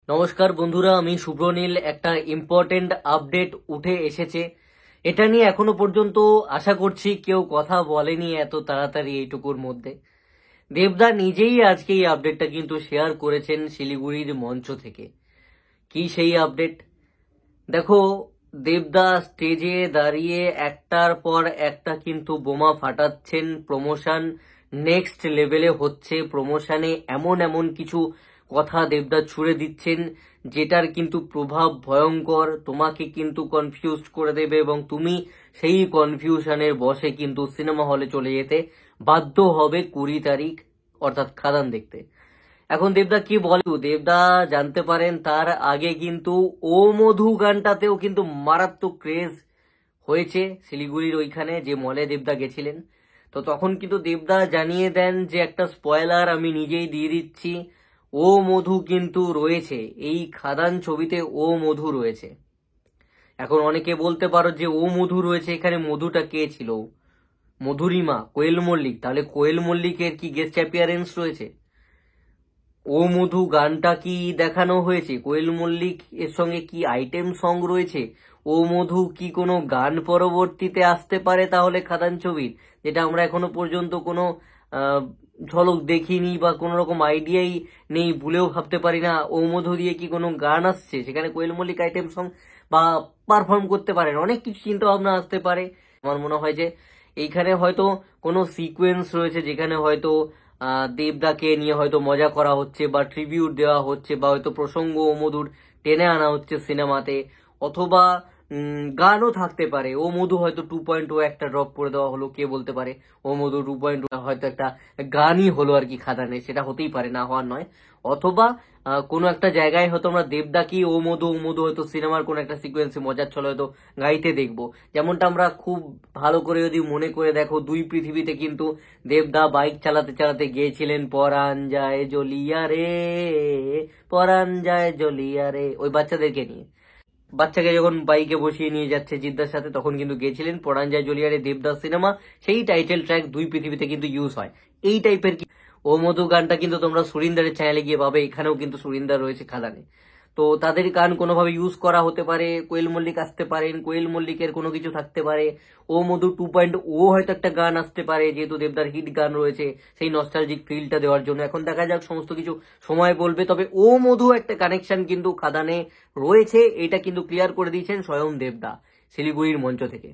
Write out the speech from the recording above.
নমস্কার বন্ধুরা, আমি শুভ্রনীল। একটা ইম্পর্টেন্ট আপডেট উঠে এসেছে। এটা নিয়ে এখনো পর্যন্ত আশা করছি কেউ কথা বলেনি এত তাড়াতাড়ি এইটুকুর মধ্যে। দেবদা নিজেই আজকে এই আপডেটটা কিন্তু শেয়ার করেছেন শিলিগুড়ির মঞ্চ থেকে। কি সেই আপডেট? দেখো, দেবদা স্টেজে দাঁড়িয়ে একটার পর একটা কিন্তু বোমা ফাটাচ্ছেন। প্রমোশন নেক্সট লেভেলে হচ্ছে। প্রমোশনে এমন এমন কিছু কথা দেবদা ছুড়ে দিচ্ছেন যেটার কিন্তু প্রভাব ভয়ঙ্কর। তোমাকে কিন্তু কনফিউজ করে দেবে এবং তুমি সেই কনফিউশনের বশে কিন্তু সিনেমা হলে চলে যেতে বাধ্য হবে 20 তারিখ, অর্থাৎ খাদান দেখতে। এখন দেবদা কি বলে, দেবদা জানতে পারেন তার আগে কিন্তু ও মধু গানটাতেও কিন্তু মারাত্মক ক্রেজ হয়েছে শিলিগুড়ির ওইখানে যে মলে দেবদা গেছিলেন। তো তখন কিন্তু দেবদা জানিয়ে দেন যে একটা স্পয়লার আমি নিজেই দিয়ে দিচ্ছি, ও মধু কিন্তু রয়েছে এই খাদান ছবিতে, ও মধু রয়েছে। এখন অনেকে বলতে পারো যে ও মধু রয়েছে, এখানে মধুটা কে ছিল? মধুরিমা, কোয়েল মল্লিক? তাহলে কোয়েল মল্লিকের কি গেস্ট অ্যাপিয়ারেন্স রয়েছে? ও মধু গানটা কি দেখানো হয়েছে? কোয়েল মল্লিক এর সঙ্গে কি আইটেম সং রয়েছে? ও মধু কি কোনো গান পরবর্তীতে আসতে পারে তাহলে খাদান ছবির, যেটা আমরা এখনো পর্যন্ত কোনো আহ, ঝলক দেখিনি বা কোনো রকম আইডিয়াই নেই, ভুলেও ভাবতে পারি না ও মধু দিয়ে কি কোনো গান আসছে, সেখানে কোয়েল মল্লিক আইটেম সং বা পারফর্ম করতে পারেন, অনেক কিছু চিন্তা ভাবনা আসতে পারে। আমার মনে হয় যে এইখানে হয়তো কোনো সিকোয়েন্স রয়েছে যেখানে হয়তো দেবদাকে নিয়ে হয়তো মজা করা হচ্ছে বা ট্রিবিউট দেওয়া হচ্ছে বা হয়তো প্রসঙ্গ ও মধুর টেনে আনা হচ্ছে সিনেমাতে, অথবা গানও থাকতে পারে। ও মধু হয়তো 2.0 একটা ড্রপ করে দেওয়া হলো, কে বলতে পারে। ও মধু 2.0 হয়তো একটা গানই হলো আর কি খাদানে, সেটা হতেই পারে, না হওয়ার নয়। অথবা কোনো একটা জায়গায় হয়তো আমরা দেবদাকি ও মধু ও মধু হয়তো সিনেমার কোনো একটা সিকোয়েন্সে মজার ছলে হয়তো গাইতে দেখবো। যেমনটা আমরা খুব ভালো করে যদি মনে করে দেখো, দুই পৃথিবীতে কিন্তু দেবদা বাইক চালাতে চালাতে গিয়েছিলেন পরান যায় জ্বলিয়া রে, পরান যায় জ্বলিয়া রে, ওই বাচ্চাদেরকে নিয়ে। বাচ্চাকে যখন বাইকে বসিয়ে নিয়ে যাচ্ছে জিদ্দার সাথে, তখন কিন্তু গেছিলেন পরান যায় জ্বলিয়া রে দেবদাস সিনেমা। সেই টাইটেল ট্র্যাক দুই পৃথিবীতে কিন্তু ইউজ হয়। এই টাইপের ও মধু গানটা কিন্তু তোমরা সুরিন্দারের চ্যানেলে গিয়ে পাবে, এখানেও কিন্তু সুরিন্দার রয়েছে খাদানে। তো তাদের গান কোনোভাবে ইউজ করা হতে পারে। কোয়েল মল্লিক আসতে পারেন, কোয়েল মল্লিকের কোনো কিছু থাকতে পারে। ও মধু 2.0 হয়তো একটা গান আসতে পারে, যেহেতু দেবদার হিট গান রয়েছে, সেই নস্টালজিক ফিলটা দেওয়ার জন্য। এখন দেখা যাক, সমস্ত কিছু সময় বলবে। তবে ও মধু একটা কানেকশন কিন্তু খাদানে রয়েছে, এটা কিন্তু ক্লিয়ার করে দিয়েছেন স্বয়ং দেবদা শিলিগুড়ির মঞ্চ থেকে।